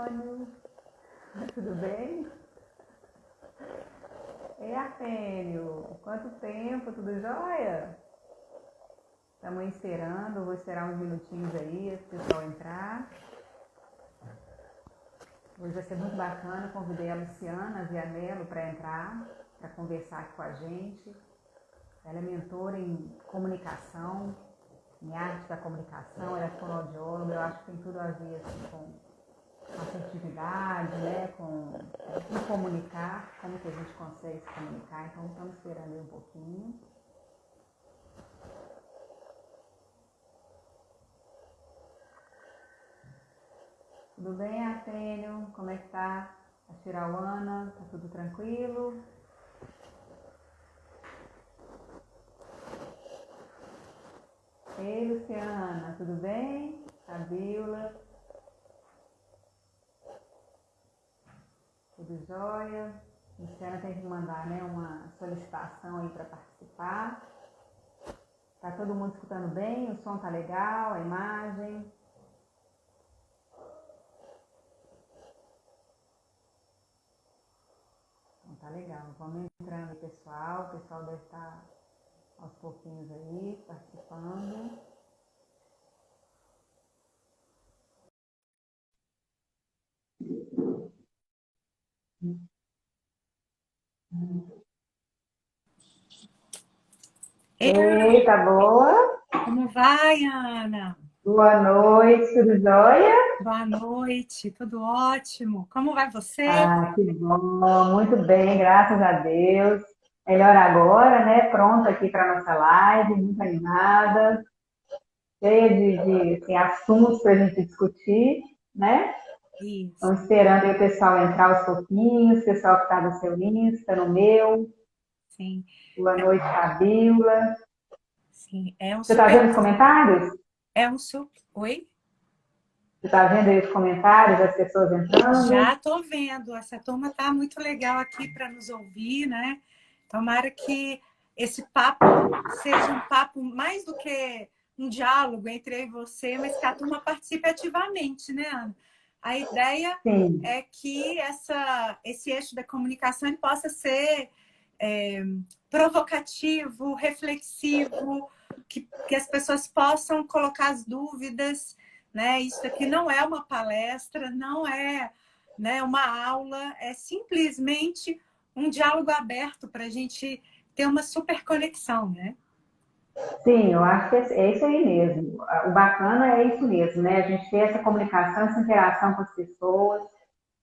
Antônio, tudo bem? Ei, Artênio, quanto tempo, tudo jóia? Estamos encerando, vou esperar uns minutinhos aí, para o pessoal entrar. Hoje vai ser muito bacana, convidei a Luciana Vianello para entrar, para conversar aqui com a gente. Ela é mentora em comunicação, em arte da comunicação, ela é fonoaudióloga, eu acho que tem tudo a ver assim, com assertividade, né, com comunicar, como que a gente consegue se comunicar, então estamos esperando aí um pouquinho. Tudo bem, Artênio? Como é que tá a Chirauana? Tá tudo tranquilo? Ei, Luciana, tudo bem? Fabiola? Tudo jóia? Luciana tem que mandar, né, uma solicitação aí para participar. Tá todo mundo escutando bem? O som tá legal? A imagem? Então tá legal. Vamos entrando aí, pessoal. O pessoal deve estar aos pouquinhos aí participando. Eita, boa. Como vai, Ana? Boa noite, tudo jóia? Boa noite, tudo ótimo. Como vai você? Ah, que bom, muito bem, graças a Deus. Melhor agora, né? Pronta aqui para nossa live, muito animada, cheia de assim, assuntos para a gente discutir, né? Isso, Estamos esperando aí o pessoal entrar aos pouquinhos, o pessoal que está no seu Insta, no meu. sim, Boa noite, Fabíola. sim. É um Você está super. vendo os comentários? É um super. Oi? Você está vendo aí os comentários das pessoas entrando? Já estou vendo. Essa turma está muito legal aqui para nos ouvir, né? Tomara que esse papo seja um papo mais do que um diálogo entre eu e você, mas que a turma participe ativamente, né, Ana? A ideia Sim, é que esse eixo da comunicação ele possa ser provocativo, reflexivo, que as pessoas possam colocar as dúvidas, né? Isso aqui não é uma palestra, não é, né, uma aula, é simplesmente um diálogo aberto para a gente ter uma super conexão, né? sim, eu acho que é isso aí mesmo. O bacana é isso mesmo, né? A gente ter essa comunicação, essa interação com as pessoas.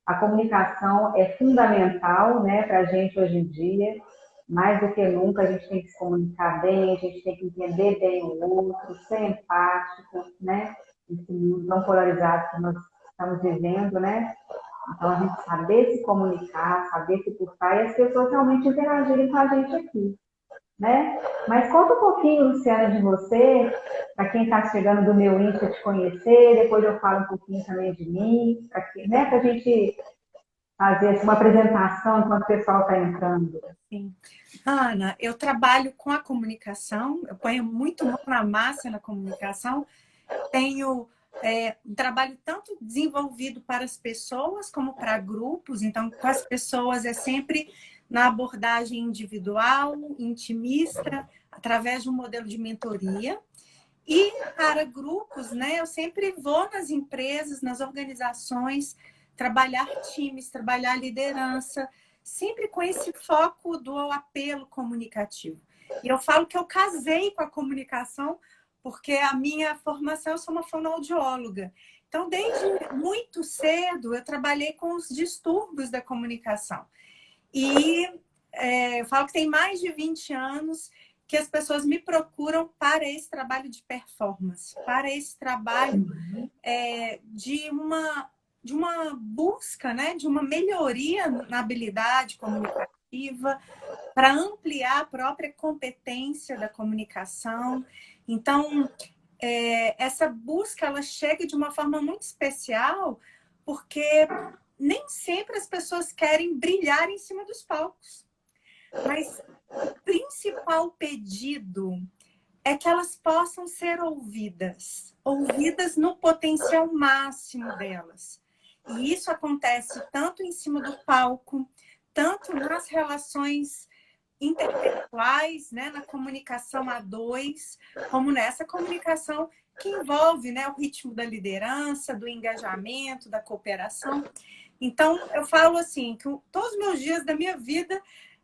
A comunicação é fundamental, né, para a gente hoje em dia. Mais do que nunca, a gente tem que se comunicar bem, a gente tem que entender bem o outro, ser empático, né? Esse mundo tão polarizado que nós estamos vivendo, né? Então, a gente saber se comunicar, saber se portar e as pessoas realmente interagirem com a gente aqui, né? Mas conta um pouquinho, Luciana, de você, para quem está chegando do meu Insta te conhecer, depois eu falo um pouquinho também de mim, para né, a gente fazer assim, uma apresentação enquanto o pessoal está entrando. Sim. Ana, eu trabalho com a comunicação, eu ponho muito mão na massa na comunicação, tenho um trabalho tanto desenvolvido para as pessoas como para grupos. Então, com as pessoas é sempre na abordagem individual, intimista, através de um modelo de mentoria. E para grupos, né, eu sempre vou nas empresas, nas organizações, trabalhar times, trabalhar liderança, sempre com esse foco do apelo comunicativo. E eu falo que eu casei com a comunicação porque a minha formação, eu sou uma fonoaudióloga. Então, desde muito cedo, eu trabalhei com os distúrbios da comunicação. E eu falo que tem mais de 20 anos que as pessoas me procuram para esse trabalho de performance, para esse trabalho de uma busca, né, de uma melhoria na habilidade comunicativa, para ampliar a própria competência da comunicação. Então, essa busca ela chega de uma forma muito especial, porque nem sempre as pessoas querem brilhar em cima dos palcos. Mas o principal pedido é que elas possam ser ouvidas, ouvidas no potencial máximo delas. E isso acontece tanto em cima do palco, tanto nas relações interpessoais, né, na comunicação a dois, como nessa comunicação que envolve, né, o ritmo da liderança, do engajamento, da cooperação. Então, eu falo assim, que todos os meus dias da minha vida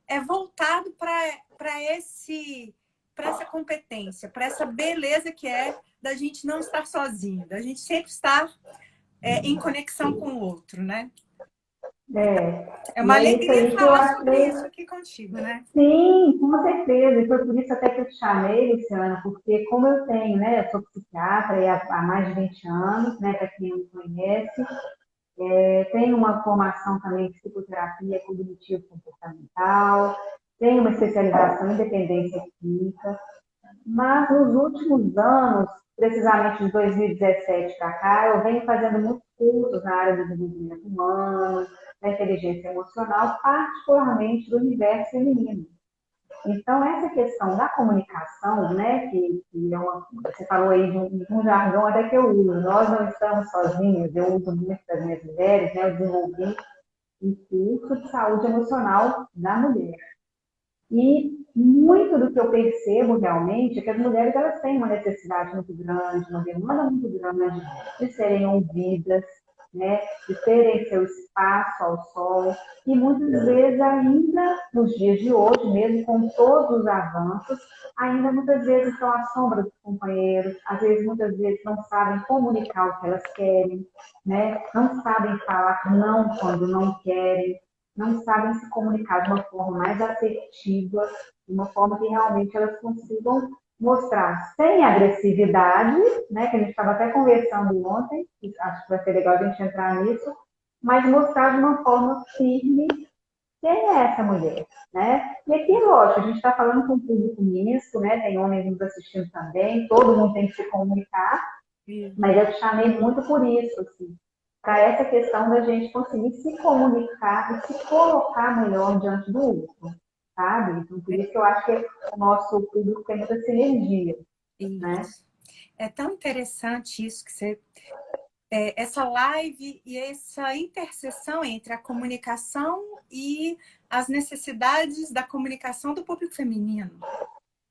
é voltado para essa competência, para essa beleza que é da gente não estar sozinho, da gente sempre estar em conexão com o outro, né? É, É e uma é isso alegria aí que eu falar sobre achei. isso aqui contigo, né? Sim, com certeza. E foi por isso até que eu te chamei, Luciana, porque como eu tenho, né, eu sou psiquiatra e há mais de 20 anos, né, para quem não me conhece, tenho uma formação também em psicoterapia cognitivo-comportamental, tenho uma especialização em dependência química, mas nos últimos anos, precisamente de 2017 para cá, eu venho fazendo muitos cursos na área do desenvolvimento humano, da inteligência emocional, particularmente do universo feminino. Então, essa questão da comunicação, né, que é você falou aí de um jargão até que eu uso, nós não estamos sozinhos, eu uso muito das minhas mulheres, né, eu desenvolvi um curso de saúde emocional da mulher. E muito do que eu percebo realmente é que as mulheres elas têm uma necessidade muito grande, uma demanda muito grande de serem ouvidas, né, de terem seu espaço ao sol. E muitas vezes, ainda nos dias de hoje, mesmo com todos os avanços, ainda muitas vezes estão à sombra dos companheiros, às vezes, muitas vezes não sabem comunicar o que elas querem, né, não sabem falar não quando não querem, não sabem se comunicar de uma forma mais assertiva, de uma forma que realmente elas consigam mostrar sem agressividade, né, que a gente estava até conversando ontem, acho que vai ser legal a gente entrar nisso, mas mostrar de uma forma firme quem é essa mulher, né? E aqui, lógico, a gente está falando com um público misto, né? Tem homens nos assistindo também, todo mundo tem que se comunicar, mas eu te chamei muito por isso, assim, para essa questão da gente conseguir se comunicar e se colocar melhor diante do outro, sabe? Então, por isso que eu acho que o nosso público tem muita sinergia, né? Isso. É tão interessante isso que você... essa live e essa interseção entre a comunicação e as necessidades da comunicação do público feminino.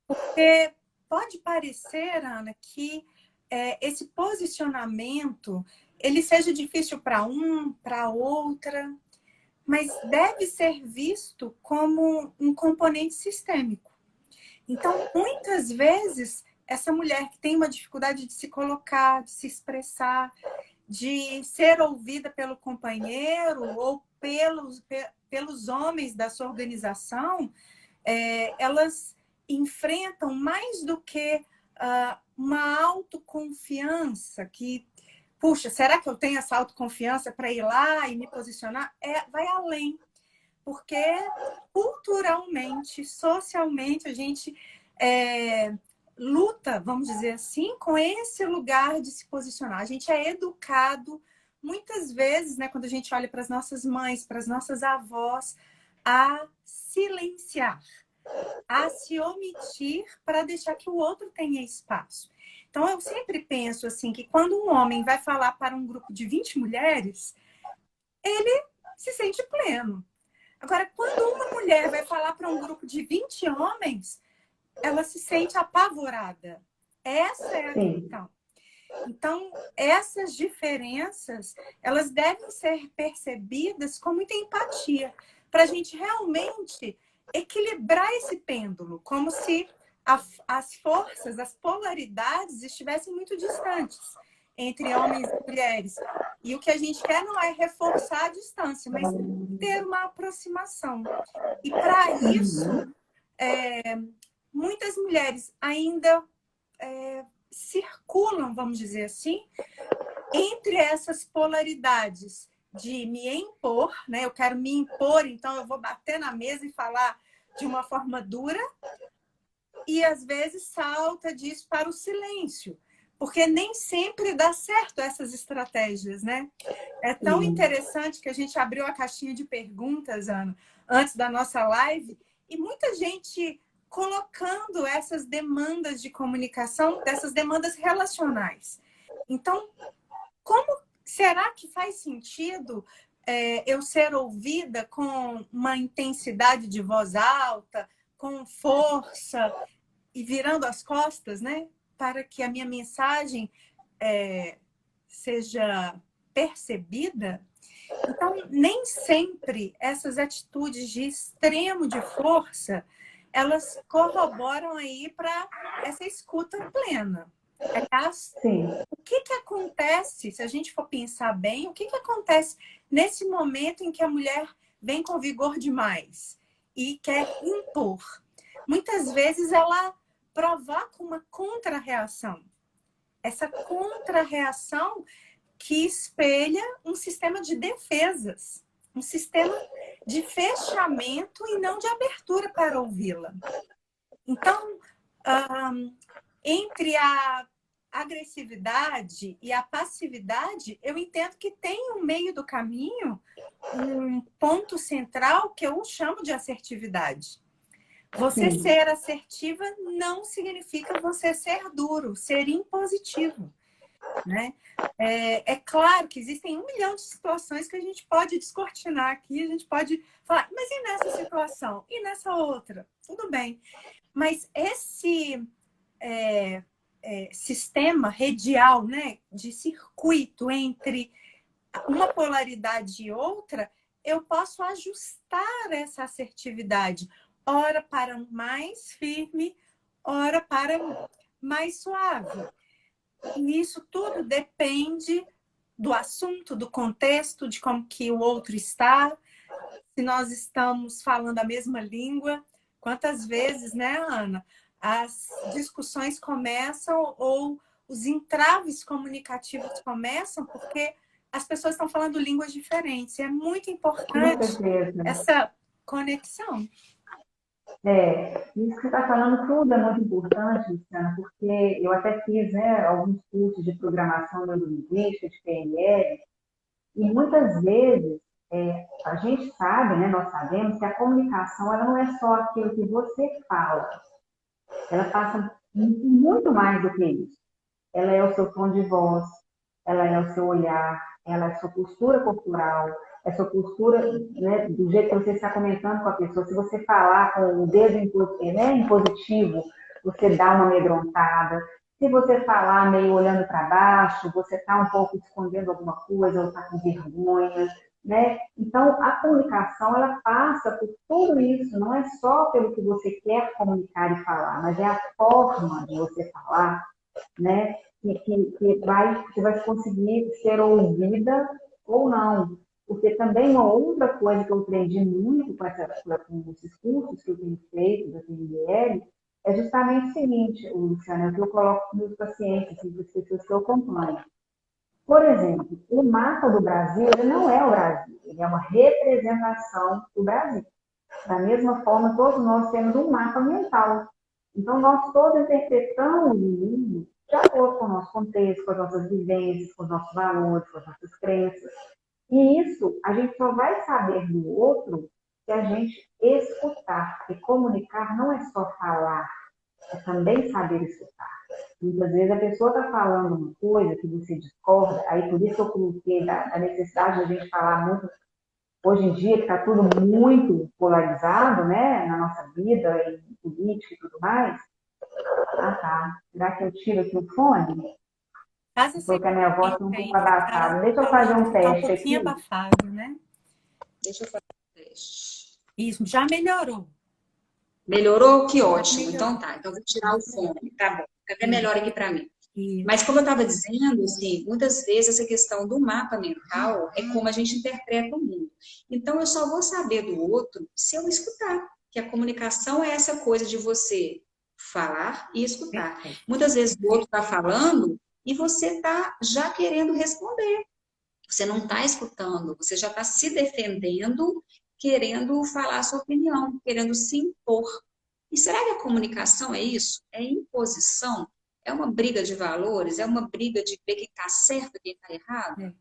Porque pode parecer, Ana, que esse posicionamento ele seja difícil para para outra, mas deve ser visto como um componente sistêmico. Então, muitas vezes, essa mulher que tem uma dificuldade de se colocar, de se expressar, de ser ouvida pelo companheiro ou pelos homens da sua organização, elas enfrentam mais do que uma autoconfiança que, puxa, será que eu tenho essa autoconfiança para ir lá e me posicionar? Vai além, porque culturalmente, socialmente, a gente luta, vamos dizer assim, com esse lugar de se posicionar. A gente é educado, muitas vezes, né, quando a gente olha para as nossas mães, para as nossas avós, a silenciar, a se omitir para deixar que o outro tenha espaço. Então, eu sempre penso assim, que quando um homem vai falar para um grupo de 20 mulheres, ele se sente pleno. Agora, quando uma mulher vai falar para um grupo de 20 homens, ela se sente apavorada. Essa é a questão. Então, essas diferenças, elas devem ser percebidas com muita empatia, para a gente realmente equilibrar esse pêndulo, como se as forças, as polaridades estivessem muito distantes entre homens e mulheres. E o que a gente quer não é reforçar a distância, mas ter uma aproximação. E para isso, muitas mulheres ainda circulam, vamos dizer assim, entre essas polaridades de me impor, né? Eu quero me impor, então eu vou bater na mesa e falar de uma forma dura, e às vezes salta disso para o silêncio, porque nem sempre dá certo essas estratégias, né? É tão interessante que a gente abriu a caixinha de perguntas, Ana, antes da nossa live, e muita gente colocando essas demandas de comunicação, dessas demandas relacionais. Então, como será que faz sentido eu ser ouvida com uma intensidade de voz alta, com força e virando as costas, né? Para que a minha mensagem seja percebida? Então, nem sempre essas atitudes de extremo de força, elas corroboram aí para essa escuta plena. Aliás, Sim. o que acontece, se a gente for pensar bem, o que acontece nesse momento em que a mulher vem com vigor demais e quer impor? Muitas vezes ela provoca uma contra-reação. Essa contra-reação que espelha um sistema de defesas, um sistema de fechamento e não de abertura para ouvi-la. Então, entre a agressividade e a passividade, eu entendo que tem um meio do caminho, um ponto central que eu chamo de assertividade. Você Sim. ser assertiva não significa você ser duro, ser impositivo, né? É claro que existem 1 milhão de situações que a gente pode descortinar aqui, a gente pode falar, mas e nessa situação? E nessa outra? Tudo bem. Mas esse sistema radial, né, de circuito entre uma polaridade e outra, eu posso ajustar essa assertividade, ora para mais firme, ora para mais suave. E isso tudo depende do assunto, do contexto, de como que o outro está, se nós estamos falando a mesma língua. Quantas vezes, né, Ana, as discussões começam ou os entraves comunicativos começam porque as pessoas estão falando línguas diferentes. É muito Com importante certeza. essa conexão. Isso que você está falando tudo é muito importante, Luciana, porque eu até fiz, né, alguns cursos de programação neurolinguística, de PNL, e muitas vezes a gente sabe, né, nós sabemos que a comunicação ela não é só aquilo que você fala, ela passa muito mais do que isso. Ela é o seu tom de voz, ela é o seu olhar, ela é a sua postura corporal, é a sua postura, né, do jeito que você está comentando com a pessoa. Se você falar com o dedo em positivo, você dá uma amedrontada. Se você falar meio olhando para baixo, você está um pouco escondendo alguma coisa ou está com vergonha, né? Então, a comunicação, ela passa por tudo isso, não é só pelo que você quer comunicar e falar, mas é a forma de você falar, né? Que vai conseguir ser ouvida ou não. Porque também uma outra coisa que eu aprendi muito com esses cursos que eu tenho feito da PNL é justamente o seguinte, Luciana, é o que eu coloco para os meus pacientes, assim, para as pessoas que eu acompanho. Por exemplo, o mapa do Brasil, ele não é o Brasil, ele é uma representação do Brasil. Da mesma forma, todos nós temos um mapa mental. Então, nós todos interpretamos o mundo de acordo com o nosso contexto, com as nossas vivências, com os nossos valores, com as nossas crenças. E isso a gente só vai saber do outro se a gente escutar. Porque comunicar não é só falar, é também saber escutar. Muitas vezes a pessoa está falando uma coisa que você discorda, aí por isso que eu coloquei da necessidade de a gente falar muito hoje em dia, que está tudo muito polarizado, né, na nossa vida, em política e tudo mais. Ah, tá. Será que eu tiro aqui o fone? Caso você Porque a minha voz está um pouco ainda está abafada. Deixa eu fazer falando um que está um teste pouquinho aqui. abafado, né? Deixa eu fazer um teste. Isso, já melhorou. Melhorou? Que Já ótimo. melhorou. Então tá. Então vou tirar o fone. Tá bom. Fica até Isso, melhor aqui para mim. isso. Mas como eu estava dizendo, assim, muitas vezes essa questão do mapa mental é como a gente interpreta o mundo. Então eu só vou saber do outro se eu escutar. Que a comunicação é essa coisa de você falar e escutar. Perfeito. Muitas vezes o outro está falando e você está já querendo responder. Você não está escutando, você já está se defendendo, querendo falar a sua opinião, querendo se impor. E será que a comunicação é isso? É imposição? É uma briga de valores? É uma briga de ver quem está certo e quem está errado? É.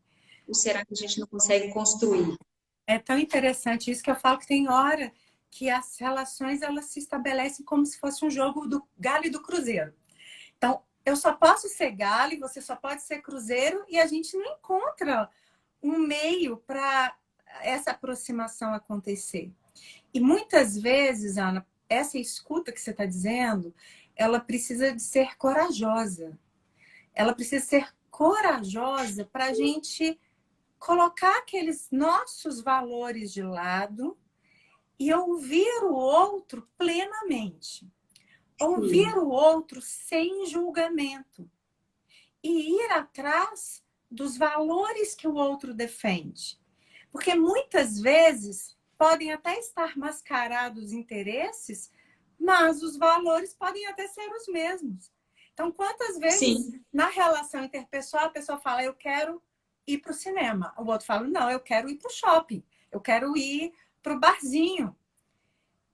Ou será que a gente não consegue construir? É tão interessante isso que eu falo que tem hora que as relações elas se estabelecem como se fosse um jogo do Galo e do Cruzeiro. Então, eu só posso ser galo e você só pode ser cruzeiro, e a gente não encontra um meio para essa aproximação acontecer. E muitas vezes, Ana, essa escuta que você está dizendo, ela precisa de ser corajosa. Ela precisa ser corajosa para a gente colocar aqueles nossos valores de lado e ouvir o outro plenamente. Ouvir Sim. o outro sem julgamento. E ir atrás dos valores que o outro defende. Porque muitas vezes podem até estar mascarados interesses, mas os valores podem até ser os mesmos. Então, quantas vezes Sim. na relação interpessoal a pessoa fala, eu quero ir para o cinema. O outro fala, não, eu quero ir para o shopping. Eu quero ir para o barzinho.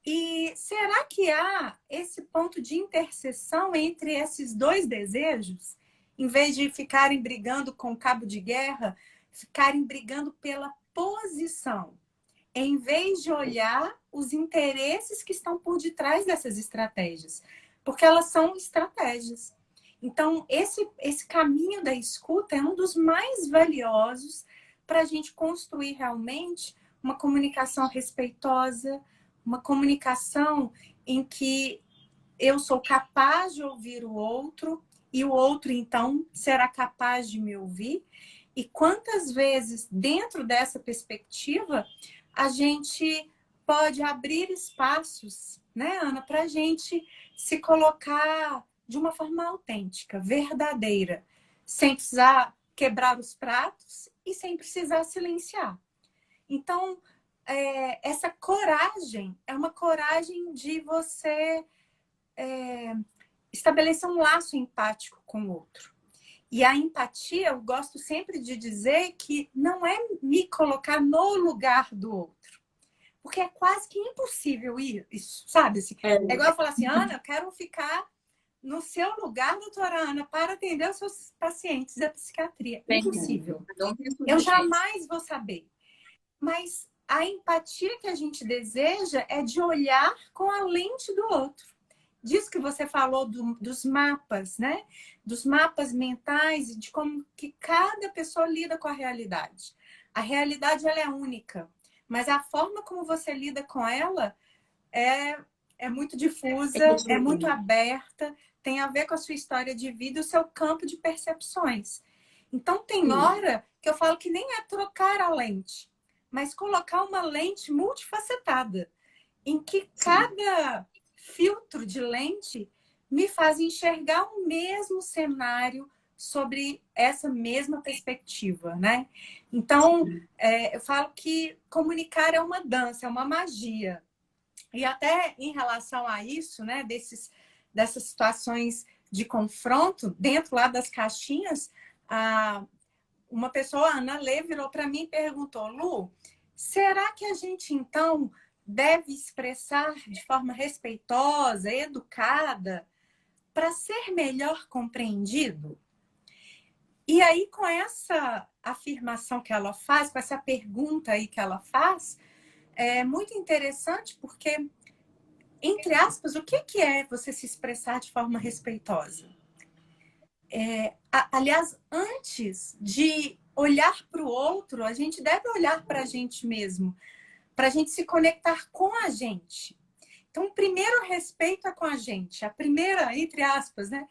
E será que há esse ponto de interseção entre esses dois desejos? Em vez de ficarem brigando com cabo de guerra, ficarem brigando pela posição, em vez de olhar os interesses que estão por detrás dessas estratégias, porque elas são estratégias. Então, esse caminho da escuta é um dos mais valiosos para a gente construir realmente uma comunicação respeitosa, uma comunicação em que eu sou capaz de ouvir o outro e o outro, então, será capaz de me ouvir. E quantas vezes, dentro dessa perspectiva, a gente pode abrir espaços, né, Ana, para a gente se colocar de uma forma autêntica, verdadeira, sem precisar quebrar os pratos e sem precisar silenciar. Então, essa coragem é uma coragem de você estabelecer um laço empático com o outro. E a empatia, eu gosto sempre de dizer que não é me colocar no lugar do outro. Porque é quase que impossível isso, sabe? Assim, é igual eu falar assim, Ana, eu quero ficar no seu lugar, doutora Ana, para atender os seus pacientes da psiquiatria. Impossível. Eu jamais vou saber. Mas a empatia que a gente deseja é de olhar com a lente do outro. Disso que você falou dos mapas, né? Dos mapas mentais e de como que cada pessoa lida com a realidade. A realidade, ela é única, mas a forma como você lida com ela é muito difusa, é muito aberta, tem a ver com a sua história de vida e o seu campo de percepções. Então, tem hora que eu falo que nem é trocar a lente, mas colocar uma lente multifacetada, em que cada filtro de lente me faz enxergar o mesmo cenário sobre essa mesma perspectiva, né? Então, eu falo que comunicar é uma dança, é uma magia. E até em relação a isso, né, dessas situações de confronto, dentro lá das caixinhas, uma pessoa, a Ana Lê, virou para mim e perguntou, Lu, será que a gente, então, deve expressar de forma respeitosa, educada, para ser melhor compreendido? E aí, com essa afirmação que ela faz, com essa pergunta aí que ela faz, é muito interessante porque, entre aspas, o que é você se expressar de forma respeitosa? Aliás, antes de olhar para o outro, a gente deve olhar para a gente mesmo, para a gente se conectar com a gente. Então, o primeiro respeito é com a gente. A primeira, entre aspas, né?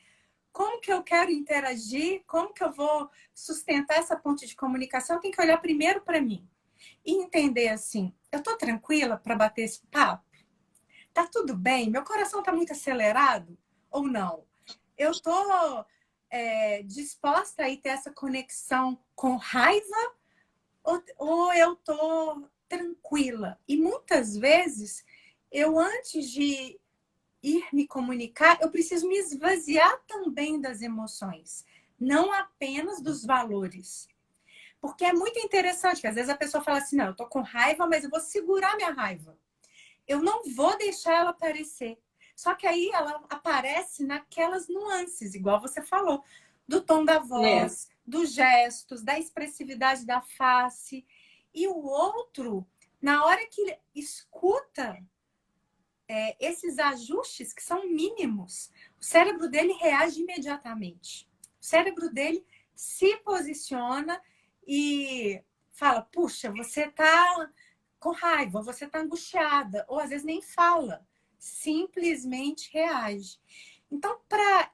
Como que eu quero interagir? Como que eu vou sustentar essa ponte de comunicação? Tem que olhar primeiro para mim. E entender assim, eu estou tranquila para bater esse papo? Tá tudo bem? Meu coração está muito acelerado ou não? Eu estou disposta a ir ter essa conexão com raiva ou eu estou tranquila? E muitas vezes, eu antes de ir me comunicar, eu preciso me esvaziar também das emoções, não apenas dos valores. Porque é muito interessante que às vezes a pessoa fala assim, não, eu tô com raiva, mas eu vou segurar minha raiva. Eu não vou deixar ela aparecer. Só que aí ela aparece naquelas nuances, igual você falou, do tom da voz, dos gestos, da expressividade da face. E o outro, na hora que ele escuta esses ajustes que são mínimos, o cérebro dele reage imediatamente. O cérebro dele se posiciona e fala, puxa, você está com raiva, você está angustiada, ou às vezes nem fala, simplesmente reage. Então, para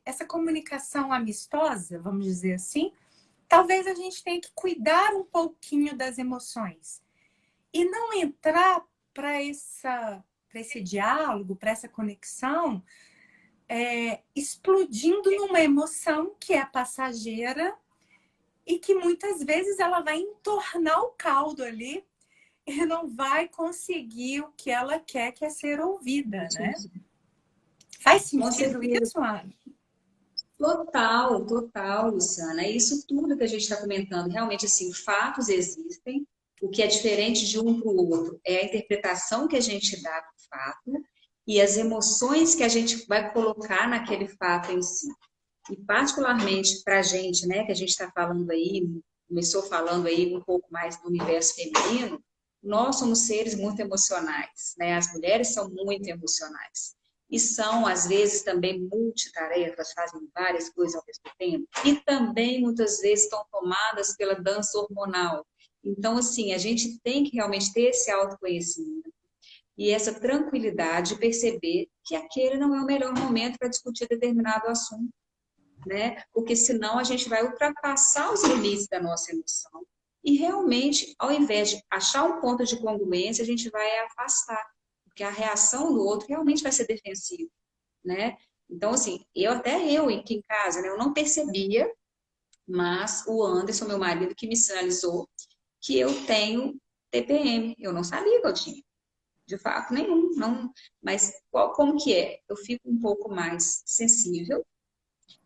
essa comunicação amistosa, vamos dizer assim, talvez a gente tenha que cuidar um pouquinho das emoções e não entrar para esse diálogo, para essa conexão, explodindo numa emoção que é passageira e que muitas vezes ela vai entornar o caldo ali e não vai conseguir o que ela quer, que é ser ouvida, né? Faz sentido isso, Ana? Total, total, Luciana. É isso tudo que a gente está comentando. Realmente, assim, fatos existem. O que é diferente de um para o outro é a interpretação que a gente dá para o fato e as emoções que a gente vai colocar naquele fato em si. E particularmente para a gente, né, que a gente está falando aí, começou falando aí um pouco mais do universo feminino, nós somos seres muito emocionais, né? As mulheres são muito emocionais. E são, às vezes, também multitarefas, fazem várias coisas ao mesmo tempo. E também, muitas vezes, estão tomadas pela dança hormonal. Então, assim, a gente tem que realmente ter esse autoconhecimento e essa tranquilidade de perceber que aquele não é o melhor momento para discutir determinado assunto, né? Porque senão a gente vai ultrapassar os limites da nossa emoção e realmente, ao invés de achar um ponto de congruência, a gente vai afastar, porque a reação do outro realmente vai ser defensiva, né? Então, assim, eu aqui em casa, né, eu não percebia, mas o Anderson, meu marido, que me sinalizou que eu tenho TPM. Eu não sabia que eu tinha, de fato nenhum, não. Mas como que é? Eu fico um pouco mais sensível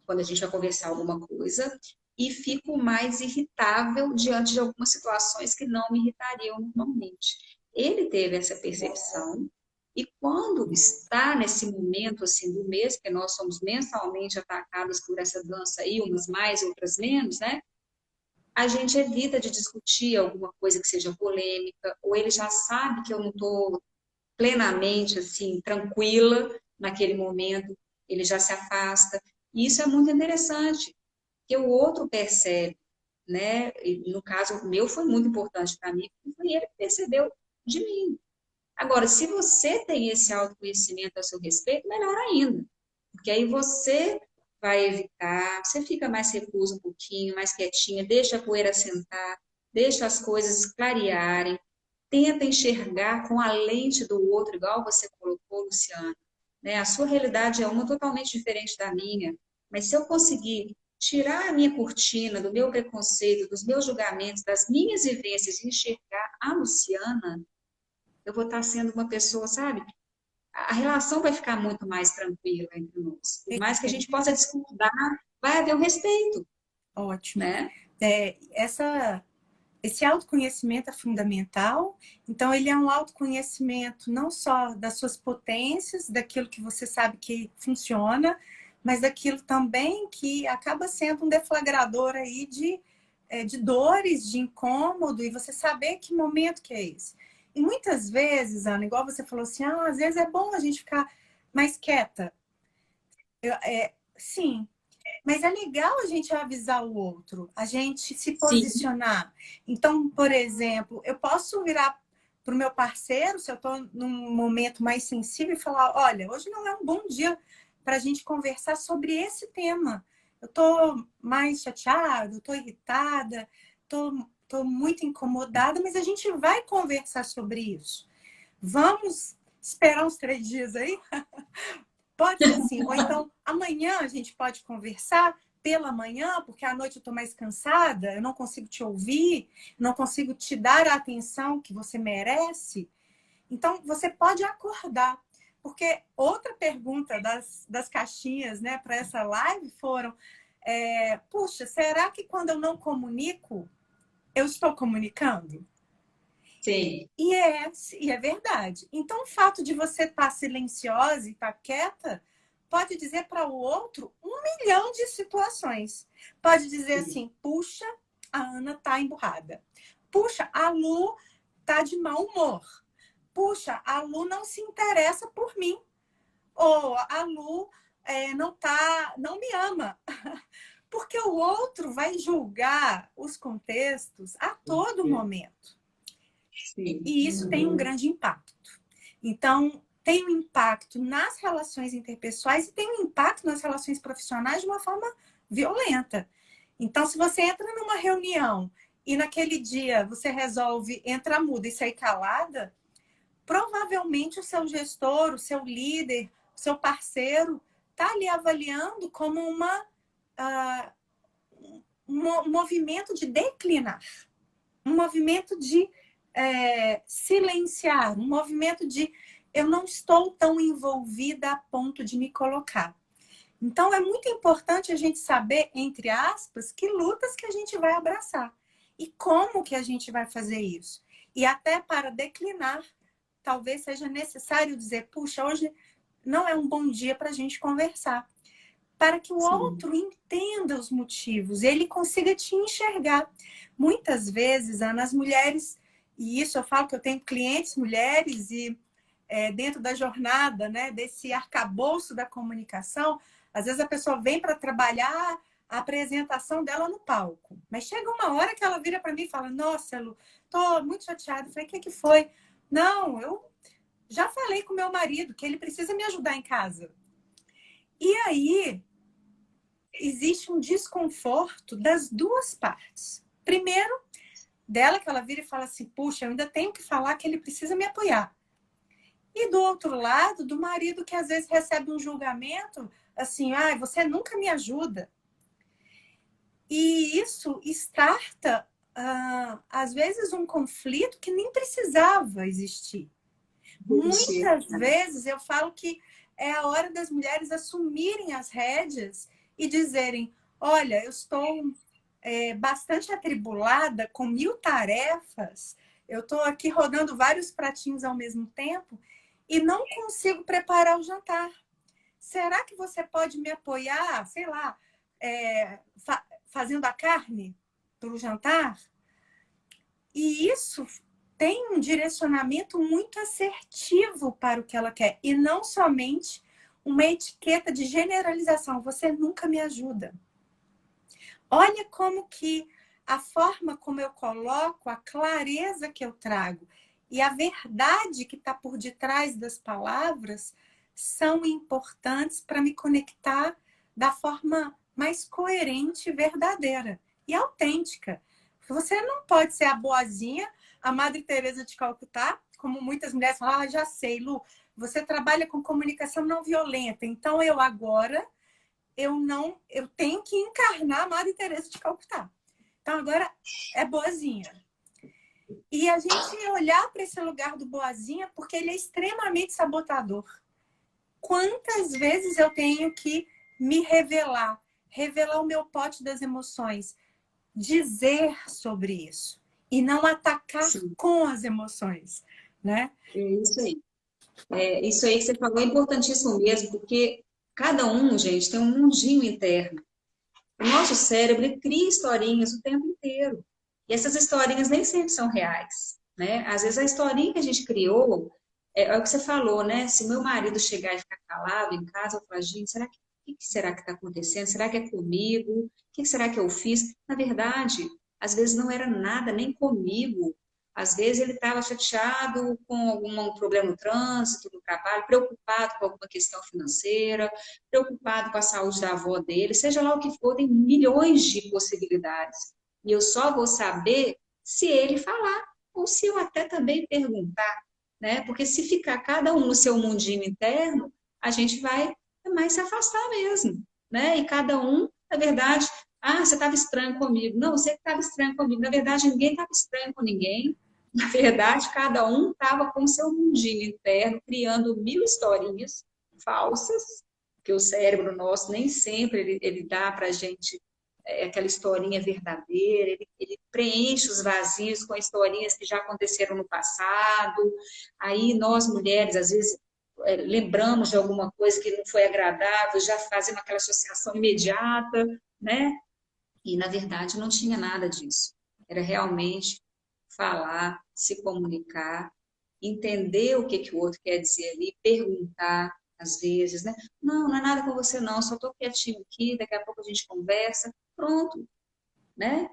quando a gente vai conversar alguma coisa e fico mais irritável diante de algumas situações que não me irritariam normalmente. Ele teve essa percepção e quando está nesse momento assim do mês, que nós somos mensalmente atacados por essa dança aí, umas mais, outras menos, né? A gente evita de discutir alguma coisa que seja polêmica, ou ele já sabe que eu não estou plenamente assim tranquila naquele momento, ele já se afasta. E isso é muito interessante, que o outro percebe, né? E no caso o meu foi muito importante para mim, porque foi ele que percebeu de mim. Agora, se você tem esse autoconhecimento a seu respeito, melhor ainda, porque aí você vai evitar, você fica mais recluso um pouquinho, mais quietinha, deixa a poeira sentar, deixa as coisas clarearem, tenta enxergar com a lente do outro, igual você colocou, Luciana, né? A sua realidade é uma totalmente diferente da minha, mas se eu conseguir tirar a minha cortina do meu preconceito, dos meus julgamentos, das minhas vivências e enxergar a Luciana, eu vou estar sendo uma pessoa, sabe? A relação vai ficar muito mais tranquila entre nós. Por mais que a gente possa discordar, vai haver o respeito, Ótimo. né? Esse autoconhecimento é fundamental. Então, ele é um autoconhecimento não só das suas potências, daquilo que você sabe que funciona, mas daquilo também que acaba sendo um deflagrador aí de dores, de incômodo, e você saber que momento que é esse. E muitas vezes, Ana, igual você falou assim, às vezes é bom a gente ficar mais quieta. Sim, mas é legal a gente avisar o outro, a gente se Sim. posicionar. Então, por exemplo, eu posso virar para o meu parceiro, se eu estou num momento mais sensível, e falar: olha, hoje não é um bom dia para a gente conversar sobre esse tema. Eu estou mais chateada, estou irritada, estou muito incomodada, mas a gente vai conversar sobre isso. Vamos esperar uns 3 dias aí? Pode ser assim. Ou então, amanhã a gente pode conversar pela manhã, porque à noite eu estou mais cansada, eu não consigo te ouvir, não consigo te dar a atenção que você merece. Então, você pode acordar. Porque outra pergunta das caixinhas, né, para essa live foram: puxa, será que quando eu não comunico, eu estou comunicando? Sim. E é verdade. Então, o fato de você estar silenciosa e estar quieta pode dizer para o outro 1 milhão de situações. Pode dizer assim: puxa, a Ana está emburrada. Puxa, a Lu está de mau humor. puxa, a Lu não se interessa por mim. Ou a Lu não me ama. Porque o outro vai julgar os contextos a todo momento. Sim. E isso tem um grande impacto. Então, tem um impacto nas relações interpessoais e tem um impacto nas relações profissionais de uma forma violenta. Então, se você entra numa reunião e naquele dia você resolve entrar muda e sair calada, provavelmente o seu gestor, o seu líder, o seu parceiro está ali avaliando como um movimento de declinar, um movimento de silenciar, um movimento de eu não estou tão envolvida a ponto de me colocar. Então, é muito importante a gente saber, entre aspas, que lutas que a gente vai abraçar e como que a gente vai fazer isso. E até para declinar, talvez seja necessário dizer, puxa, hoje não é um bom dia para a gente conversar. Para que o outro entenda os motivos, ele consiga te enxergar. Muitas vezes, Ana, as mulheres, e isso eu falo que eu tenho clientes mulheres e dentro da jornada, né, desse arcabouço da comunicação, às vezes a pessoa vem para trabalhar a apresentação dela no palco. Mas chega uma hora que ela vira para mim e fala, nossa, Lu, estou muito chateada. Eu falei, o que foi? Não, eu já falei com meu marido que ele precisa me ajudar em casa. E aí, existe um desconforto das duas partes. Primeiro, dela que ela vira e fala assim, puxa, eu ainda tenho que falar que ele precisa me apoiar. E do outro lado, do marido que às vezes recebe um julgamento assim, você nunca me ajuda. E isso starta, às vezes, um conflito que nem precisava existir. Muitas vezes eu falo que é a hora das mulheres assumirem as rédeas e dizerem, olha, eu estou bastante atribulada com 1000 tarefas, eu estou aqui rodando vários pratinhos ao mesmo tempo e não consigo preparar o jantar. Será que você pode me apoiar, sei lá, fazendo a carne para o jantar? E isso tem um direcionamento muito assertivo para o que ela quer. E não somente uma etiqueta de generalização. Você nunca me ajuda. Olha como que a forma como eu coloco, a clareza que eu trago e a verdade que está por detrás das palavras são importantes para me conectar da forma mais coerente e verdadeira e autêntica. Você não pode ser a boazinha, a Madre Teresa de Calcutá, como muitas mulheres falam, já sei, Lu, você trabalha com comunicação não violenta, então eu tenho que encarnar a Madre Teresa de Calcutá. Então agora é boazinha. E a gente olhar para esse lugar do boazinha porque ele é extremamente sabotador. Quantas vezes eu tenho que me revelar o meu pote das emoções, dizer sobre isso e não atacar com as emoções, né? É isso aí. Isso aí que você falou é importantíssimo mesmo, porque cada um, gente, tem um mundinho interno. O nosso cérebro ele cria historinhas o tempo inteiro. E essas historinhas nem sempre são reais, né? Às vezes a historinha que a gente criou é o que você falou, né? Se meu marido chegar e ficar calado em casa, eu falo, gente, o que será que está acontecendo? Será que é comigo? O que será que eu fiz? Na verdade, às vezes não era nada, nem comigo. Às vezes ele estava chateado com algum problema no trânsito, no trabalho, preocupado com alguma questão financeira, preocupado com a saúde da avó dele, seja lá o que for, tem milhões de possibilidades. E eu só vou saber se ele falar, ou se eu até também perguntar, né? Porque se ficar cada um no seu mundinho interno, a gente vai mais se afastar mesmo, né? E cada um, na verdade, você estava estranho comigo. Não, você que estava estranho comigo. Na verdade, ninguém estava estranho com ninguém. Na verdade, cada um estava com seu mundinho interno, criando 1000 historinhas falsas, que o cérebro nosso nem sempre ele dá para a gente aquela historinha verdadeira, ele preenche os vazios com historinhas que já aconteceram no passado. Aí nós, mulheres, às vezes lembramos de alguma coisa que não foi agradável, já fazemos aquela associação imediata, né? E, na verdade, não tinha nada disso. Era realmente falar, se comunicar entender o que, que o outro quer dizer ali, perguntar, às vezes, né? Não, não é nada com você não, só estou quietinho aqui, daqui a pouco a gente conversa, pronto, né?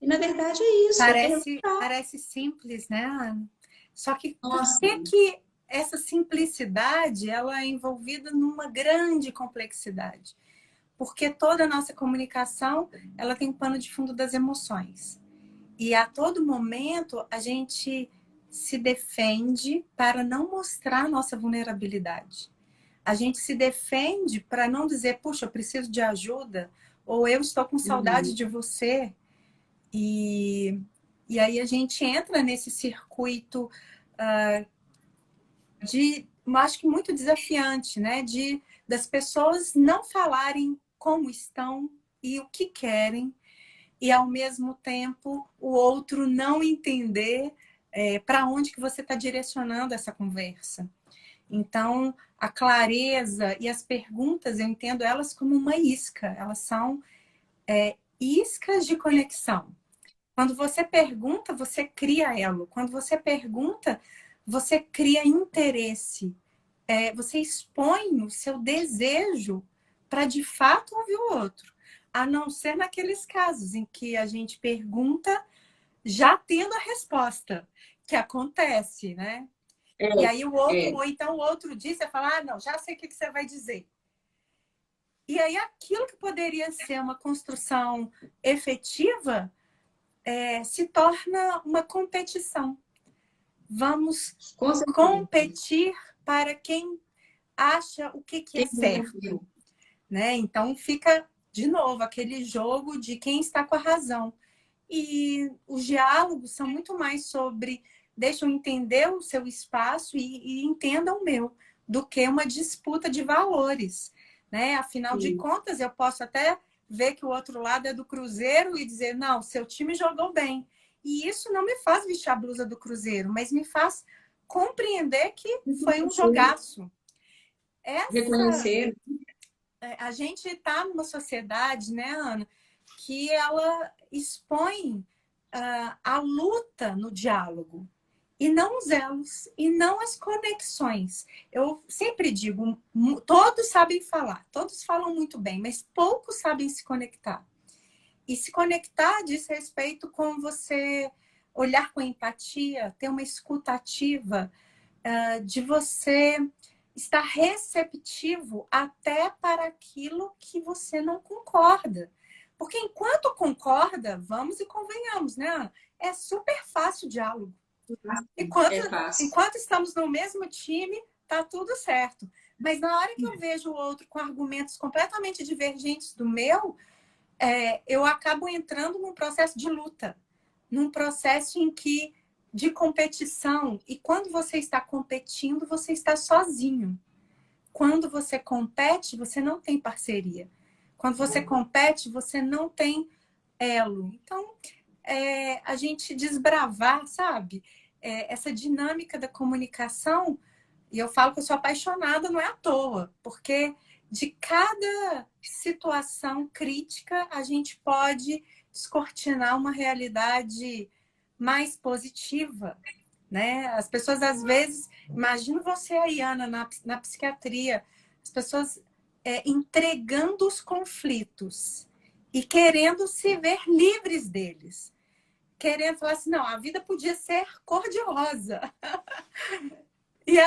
E na verdade é isso, é perguntar. Parece simples, né, Ana? Só que por Nossa, que que essa simplicidade ela é envolvida numa grande complexidade? Porque toda a nossa comunicação ela tem um pano de fundo das emoções. E a todo momento a gente se defende para não mostrar a nossa vulnerabilidade. A gente se defende para não dizer, puxa, eu preciso de ajuda, ou eu estou com saudade uhum, de você. E, e aí a gente entra nesse circuito eu acho que muito desafiante, né? Das pessoas não falarem como estão e o que querem, e ao mesmo tempo o outro não entender para onde que você está direcionando essa conversa. Então, a clareza e as perguntas, eu entendo elas como uma isca, elas são iscas de conexão. Quando você pergunta, você cria elo. Quando você pergunta, você cria interesse. Você expõe o seu desejo para de fato ouvir o outro. A não ser naqueles casos em que a gente pergunta já tendo a resposta, que acontece, né? é, E aí o outro, é, ou então o outro diz, você fala, ah, não, já sei o que você vai dizer. E aí aquilo que poderia ser uma construção efetiva se torna uma competição. Vamos com certeza. competir para quem acha o que é Quem não ouviu? certo, né? Então fica de novo aquele jogo de quem está com a razão. E os diálogos são muito mais sobre deixa eu entender o seu espaço e entenda o meu, do que uma disputa de valores, né? Afinal de Sim, contas, eu posso até ver que o outro lado é do Cruzeiro e dizer, não, seu time jogou bem. E isso não me faz vestir a blusa do Cruzeiro, mas me faz compreender que foi um reconhecer, jogaço. Essa reconhecer, a gente está numa sociedade, né, Ana, que ela expõe a luta no diálogo e não os elos e não as conexões. Eu sempre digo, todos sabem falar, todos falam muito bem, mas poucos sabem se conectar. E se conectar diz respeito com você olhar com empatia, ter uma escuta ativa, de você estar receptivo até para aquilo que você não concorda. Porque enquanto concorda, vamos e convenhamos, né? É super fácil o diálogo. Enquanto, é fácil. enquanto estamos no mesmo time, tá tudo certo. Mas na hora que eu vejo o outro com argumentos completamente divergentes do meu, eu acabo entrando num processo de luta, num processo em que de competição. E quando você está competindo, você está sozinho. Quando você compete, você não tem parceria. Quando você compete, você não tem elo. Então, a gente desbravar, sabe? Essa dinâmica da comunicação, e eu falo que eu sou apaixonada, não é à toa, porque de cada situação crítica a gente pode descortinar uma realidade mais positiva, né? As pessoas às vezes, imagino você aí, Ana, na psiquiatria, as pessoas entregando os conflitos e querendo se ver livres deles. Querendo falar assim, não, a vida podia ser cor-de-rosa. E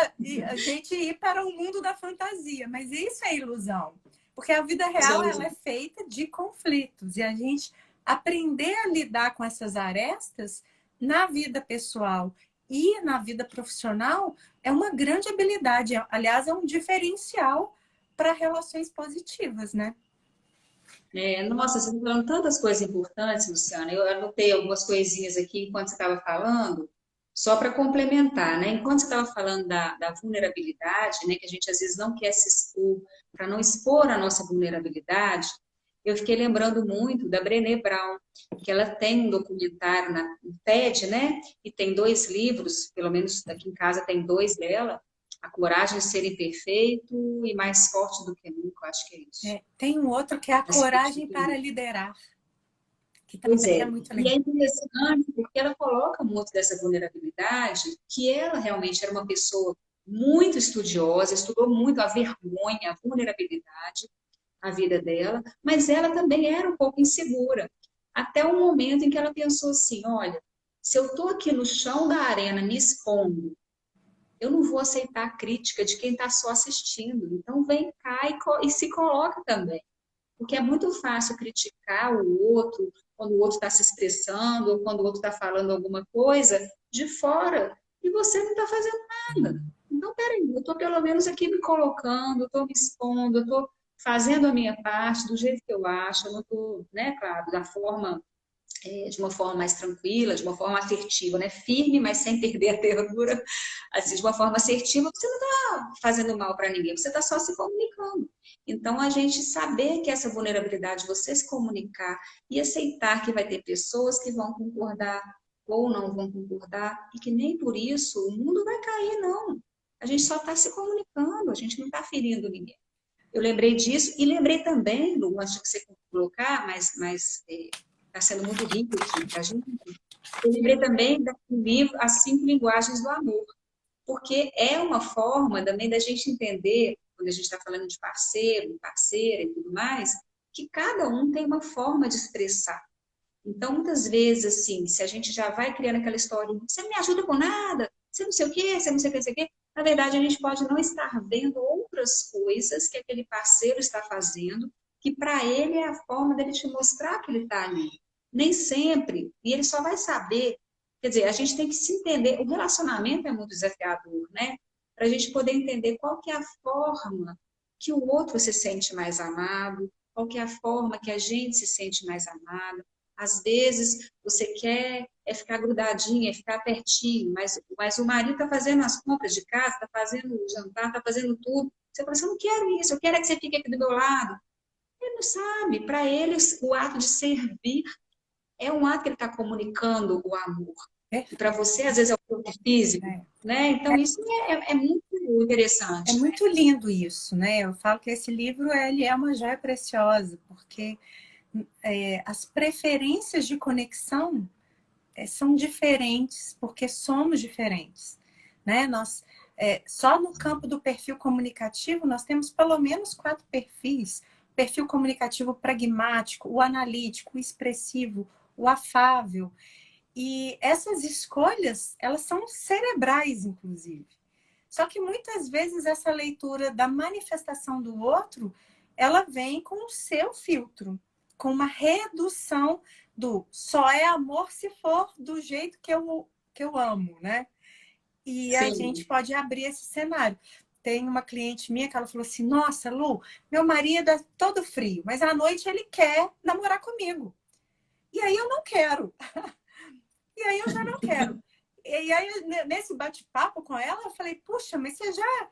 a gente ir para o mundo da fantasia, mas isso é ilusão. Porque a vida real ela é feita de conflitos e a gente aprender a lidar com essas arestas na vida pessoal e na vida profissional é uma grande habilidade. Aliás, é um diferencial para relações positivas, né? Nossa, você está falando tantas coisas importantes, Luciana. Eu anotei algumas coisinhas aqui enquanto você estava falando, só para complementar, né? Enquanto você estava falando da vulnerabilidade, né, que a gente às vezes não quer se expor, para não expor a nossa vulnerabilidade, eu fiquei lembrando muito da Brené Brown, que ela tem um documentário no TED, né? E tem dois livros, pelo menos aqui em casa tem dois dela, A Coragem de Ser Imperfeito e Mais Forte do que Nunca, acho que é isso. Tem um outro que é a coragem para liderar. que Pois também é é, muito e é legal. interessante porque ela coloca muito dessa vulnerabilidade, que ela realmente era uma pessoa muito estudiosa, estudou muito a vergonha, a vulnerabilidade, a vida dela, mas ela também era um pouco insegura, até o momento em que ela pensou assim, olha, se eu estou aqui no chão da arena me expondo, eu não vou aceitar a crítica de quem está só assistindo, então vem cá e se coloca também. Porque é muito fácil criticar o outro quando o outro está se expressando ou quando o outro está falando alguma coisa de fora e você não está fazendo nada. Então, peraí, eu estou pelo menos aqui me colocando, estou me expondo, estou fazendo a minha parte do jeito que eu acho, eu não estou, né, claro, da forma de uma forma mais tranquila, de uma forma assertiva, né? Firme, mas sem perder a ternura, assim, de uma forma assertiva, você não está fazendo mal para ninguém, você está só se comunicando. Então, a gente saber que essa vulnerabilidade, você se comunicar e aceitar que vai ter pessoas que vão concordar ou não vão concordar, e que nem por isso o mundo vai cair, não. A gente só está se comunicando, a gente não está ferindo ninguém. Eu lembrei disso e lembrei também, Lu, antes de você colocar, mas está sendo muito rico aqui para a gente. Eu lembrei também do livro As Cinco Linguagens do Amor, porque é uma forma também da gente entender, quando a gente está falando de parceiro, parceira e tudo mais, que cada um tem uma forma de expressar. Então, muitas vezes, assim, se a gente já vai criando aquela história, você não me ajuda com nada, você não sei o quê, você não sei o que, não sei o quê, na verdade, a gente pode não estar vendo outras coisas que aquele parceiro está fazendo, que para ele é a forma dele te mostrar que ele está ali. Nem sempre, e ele só vai saber, quer dizer, a gente tem que se entender, o relacionamento é muito desafiador, né? Para a gente poder entender qual que é a forma que o outro se sente mais amado, qual que é a forma que a gente se sente mais amado. Às vezes você quer ficar grudadinha, é ficar pertinho, mas o marido está fazendo as compras de casa, está fazendo o jantar, está fazendo tudo. Você fala assim, eu não quero isso, eu quero é que você fique aqui do meu lado. Ele não sabe, para ele o ato de servir é um ato que ele está comunicando o amor. E para Perfeito. você, às vezes, é o corpo físico, É. né? Então, isso é muito É interessante. muito lindo isso, né? Eu falo que esse livro ele é uma joia preciosa, porque as preferências de conexão são diferentes, porque somos diferentes, né? Só no campo do perfil comunicativo, nós temos pelo menos 4 perfis. Perfil comunicativo pragmático, o analítico, o expressivo, o afável. E essas escolhas, elas são cerebrais, inclusive. Só que muitas vezes essa leitura da manifestação do outro, ela vem com o seu filtro, com uma redução do só é amor se for do jeito que eu amo, né? E a gente Sim, pode abrir esse cenário. Tem uma cliente minha que ela falou assim, nossa, Lu, meu marido é todo frio, mas à noite ele quer namorar comigo. E aí eu não quero. E aí eu já não quero. E aí, nesse bate-papo com ela, eu falei, puxa, mas você já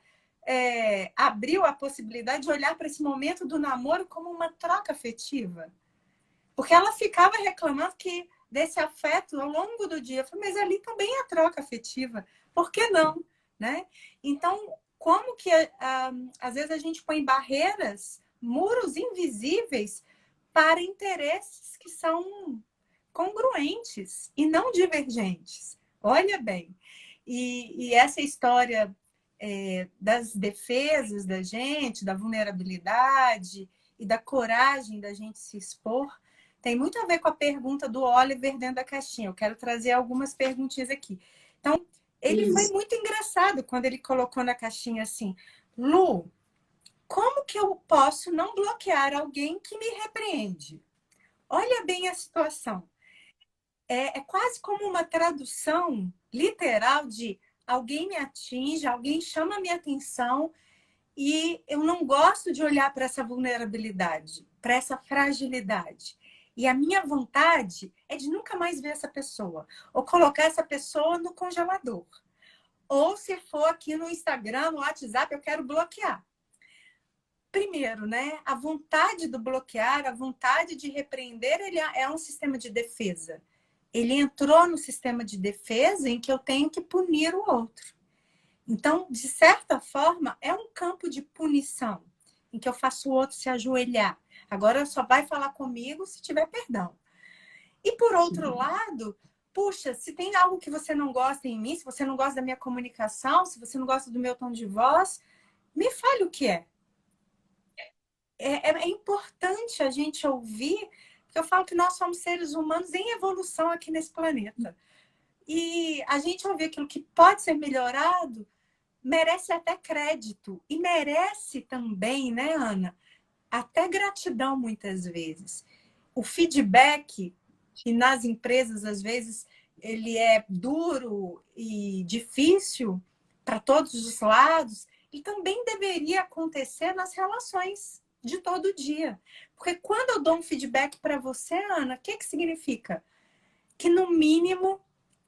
abriu a possibilidade de olhar para esse momento do namoro como uma troca afetiva? Porque ela ficava reclamando que desse afeto ao longo do dia. Eu falei, mas ali também é troca afetiva. Por que não? Né? Então, como que às vezes a gente põe barreiras, muros invisíveis para interesses que são congruentes e não divergentes. Olha bem. E essa história das defesas da gente, da vulnerabilidade e da coragem da gente se expor, tem muito a ver com a pergunta do Oliver dentro da caixinha. Eu quero trazer algumas perguntinhas aqui. Então, ele foi isso. muito engraçado quando ele colocou na caixinha assim, Lu, como que eu posso não bloquear alguém que me repreende? Olha bem a situação. É quase como uma tradução literal de alguém me atinge, alguém chama a minha atenção e eu não gosto de olhar para essa vulnerabilidade, para essa fragilidade. E a minha vontade é de nunca mais ver essa pessoa, ou colocar essa pessoa no congelador. Ou se for aqui no Instagram, no WhatsApp, eu quero bloquear. Primeiro, né? A vontade do bloquear, a vontade de repreender, ele é um sistema de defesa. Ele entrou no sistema de defesa em que eu tenho que punir o outro. Então, de certa forma, é um campo de punição, em que eu faço o outro se ajoelhar. Agora só vai falar comigo se tiver perdão. E por outro lado, puxa, se tem algo que você não gosta em mim, se você não gosta da minha comunicação, se você não gosta do meu tom de voz, me fale o que é. É importante a gente ouvir, porque eu falo que nós somos seres humanos em evolução aqui nesse planeta. E a gente ouvir aquilo que pode ser melhorado merece até crédito. E merece também, né, Ana? Até gratidão, muitas vezes. O feedback, que nas empresas, às vezes, ele é duro e difícil para todos os lados, e também deveria acontecer nas relações de todo dia. Porque quando eu dou um feedback para você, Ana, o que significa? Que, no mínimo,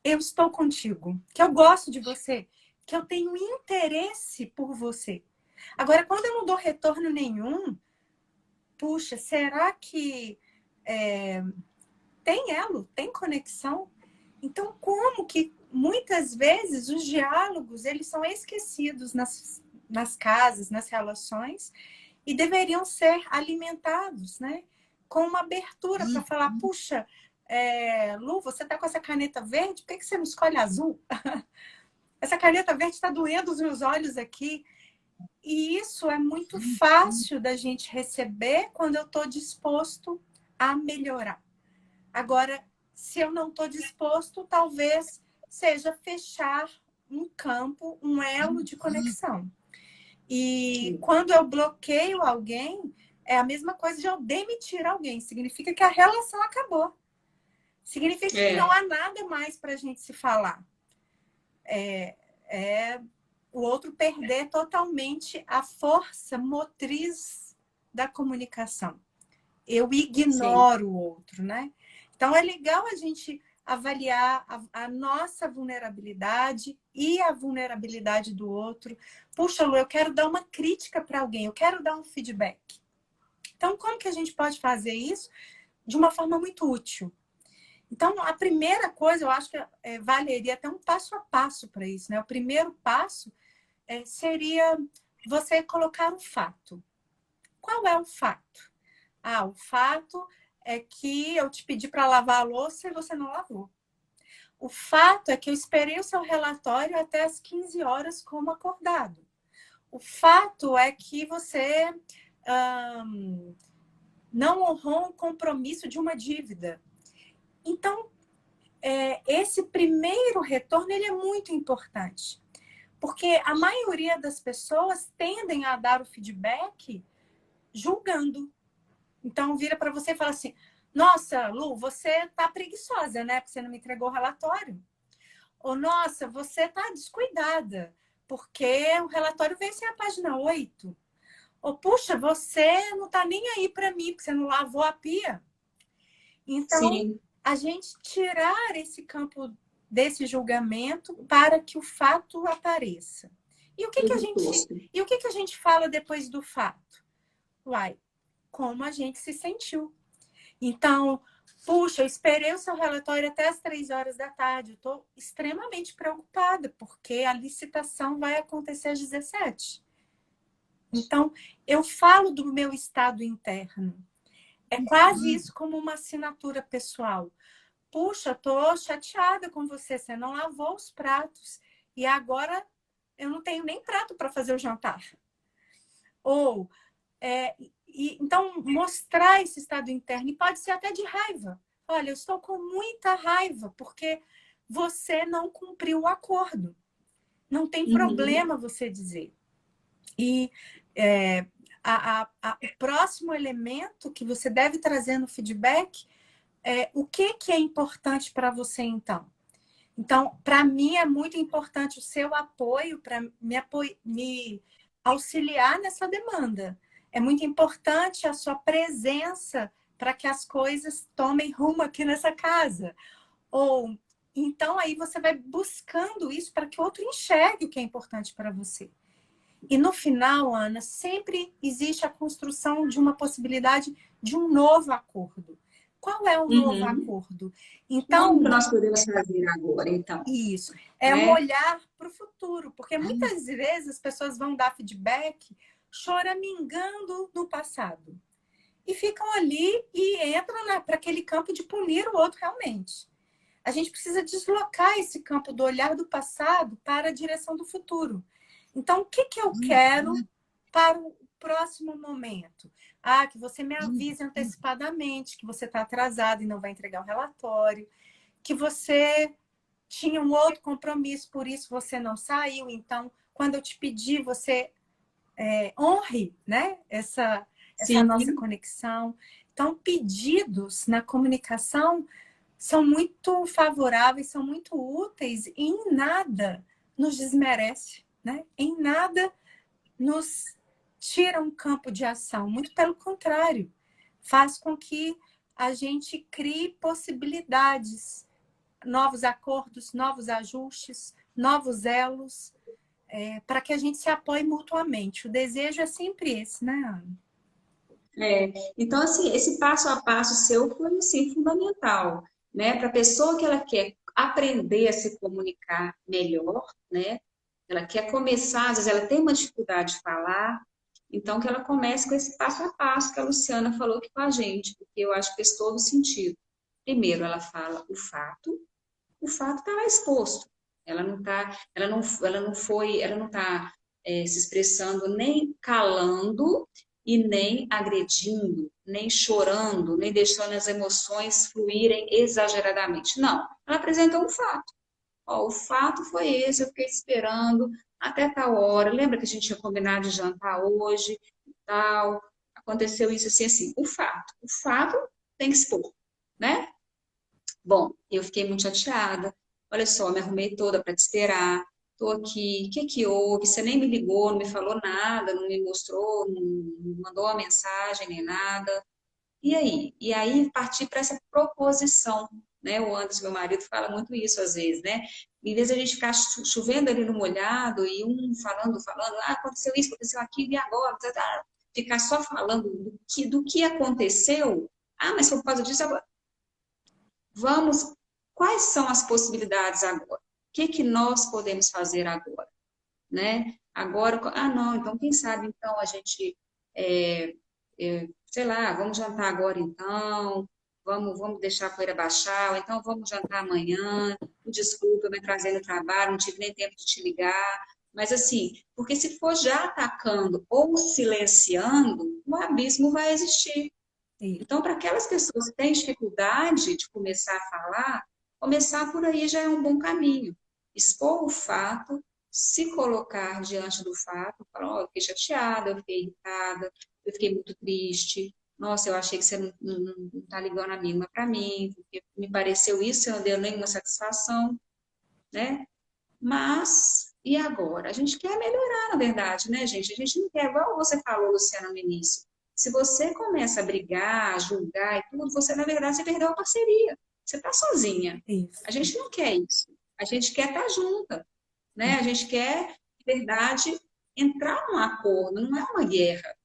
eu estou contigo, que eu gosto de você, que eu tenho interesse por você. Agora, quando eu não dou retorno nenhum, puxa, será que tem elo, tem conexão? Então, como que muitas vezes os diálogos eles são esquecidos nas casas, nas relações, e deveriam ser alimentados, né? Com uma abertura para falar, puxa, Lu, você está com essa caneta verde, por que você não escolhe azul? Essa caneta verde está doendo os meus olhos aqui. E isso é muito fácil da gente receber quando eu estou disposto a melhorar. Agora, se eu não estou disposto, talvez seja fechar um campo, um elo de conexão. E quando eu bloqueio alguém, é a mesma coisa de eu demitir alguém. Significa que a relação acabou. Significa que não há nada mais para a gente se falar. O outro perder totalmente a força motriz da comunicação. Eu ignoro o outro, né? Então, é legal a gente avaliar a nossa vulnerabilidade e a vulnerabilidade do outro. Puxa, Lu, eu quero dar uma crítica para alguém, eu quero dar um feedback. Então, como que a gente pode fazer isso de uma forma muito útil? Então, a primeira coisa, eu acho que valeria até um passo a passo para isso, né? O primeiro passo seria você colocar um fato. Qual é o fato? O fato é que eu te pedi para lavar a louça e você não lavou. O fato é que eu esperei o seu relatório até as 15 horas como acordado. O fato é que você não honrou um compromisso de uma dívida. Então, esse primeiro retorno ele é muito importante. Porque a maioria das pessoas tendem a dar o feedback julgando. Então, vira para você e fala assim, nossa, Lu, você tá preguiçosa, né? Porque você não me entregou o relatório. Ou, nossa, você tá descuidada, porque o relatório veio sem a página 8. Ou, puxa, você não tá nem aí para mim, porque você não lavou a pia. Então, a gente tirar esse campo desse julgamento para que o fato apareça. E o que a gente fala depois do fato? Como a gente se sentiu. Então, puxa, eu esperei o seu relatório até as 3 horas da tarde. Eu estou extremamente preocupada, porque a licitação vai acontecer às 17. Então, eu falo do meu estado interno. É quase isso como uma assinatura pessoal. Puxa, estou chateada com você, você não lavou os pratos. E agora eu não tenho nem prato para fazer o jantar. Ou... então, mostrar esse estado interno, e pode ser até de raiva. Olha, eu estou com muita raiva porque você não cumpriu o acordo. Não tem problema você dizer. E o próximo elemento que você deve trazer no feedback é o que é importante para você, então. Então, para mim, é muito importante o seu apoio para me auxiliar nessa demanda. É muito importante a sua presença para que as coisas tomem rumo aqui nessa casa. Ou então aí você vai buscando isso para que o outro enxergue o que é importante para você. E no final, Ana, sempre existe a construção de uma possibilidade de um novo acordo. Qual é o novo acordo? Então, como que nós podemos fazer agora, então? Isso. Um olhar para o futuro. Porque muitas vezes as pessoas vão dar feedback choramingando no passado. e ficam ali e entram para aquele campo de punir o outro realmente. A gente precisa deslocar esse campo do olhar do passado para a direção do futuro. Então, o que eu quero para o próximo momento? Ah, que você me avise antecipadamente que você está atrasado e não vai entregar o relatório, que você tinha um outro compromisso, por isso você não saiu. Então, quando eu te pedir, você honre, né, essa nossa conexão. Então, pedidos na comunicação são muito favoráveis, são muito úteis e em nada nos desmerece, né? Em nada nos tira um campo de ação. Muito pelo contrário, faz com que a gente crie possibilidades, novos acordos, novos ajustes, novos elos, para que a gente se apoie mutuamente. O desejo é sempre esse, né, Ana? Então, assim, esse passo a passo seu foi, assim, fundamental, né? Para a pessoa que ela quer aprender a se comunicar melhor, né? Ela quer começar, às vezes ela tem uma dificuldade de falar, então que ela comece com esse passo a passo que a Luciana falou aqui com a gente, porque eu acho que fez todo sentido. Primeiro, ela fala o fato está lá exposto. Ela não está, ela não está se expressando nem calando e nem agredindo, nem chorando, nem deixando as emoções fluírem exageradamente. Não, ela apresenta um fato. Ó, o fato foi esse, eu fiquei esperando até tal hora. Lembra que a gente tinha combinado de jantar hoje e tal? Aconteceu isso assim, assim. O fato. O fato tem que expor, né? Bom, eu fiquei muito chateada. Olha só, me arrumei toda para te esperar. Tô aqui. O que que houve? Você nem me ligou, não me falou nada, não me mostrou, não mandou uma mensagem nem nada. E aí? E aí partir para essa proposição, né? O Anderson, meu marido, fala muito isso às vezes, né? Em vez de a gente ficar chovendo ali no molhado e um falando, ah, aconteceu isso, aconteceu aquilo, e agora? Tá, tá. Ficar só falando do que aconteceu. Ah, mas foi por causa disso agora. Vamos, quais são as possibilidades agora? O que que nós podemos fazer agora, né? Agora, ah, não, então quem sabe então a gente, sei lá, vamos jantar agora então, vamos deixar a poeira baixar, ou então vamos jantar amanhã, desculpa, eu me atrasei no trabalho, não tive nem tempo de te ligar, mas assim, porque se for já atacando ou silenciando, o abismo vai existir. Então, para aquelas pessoas que têm dificuldade de começar a falar, começar por aí já é um bom caminho. Expor o fato, se colocar diante do fato, falar, oh, eu fiquei chateada, eu fiquei irritada, eu fiquei muito triste. Nossa, eu achei que você não está ligando a mínima para mim, porque me pareceu isso, você não deu nenhuma satisfação, né? Mas, e agora? A gente quer melhorar, na verdade, né, gente? A gente não quer, igual você falou, Luciana, no início. Se você começa a brigar, a julgar e tudo, você, na verdade, você perdeu a parceria. Você está sozinha. Isso. A gente não quer isso. A gente quer estar junta, né? A gente quer, de verdade, entrar num acordo, não é uma guerra.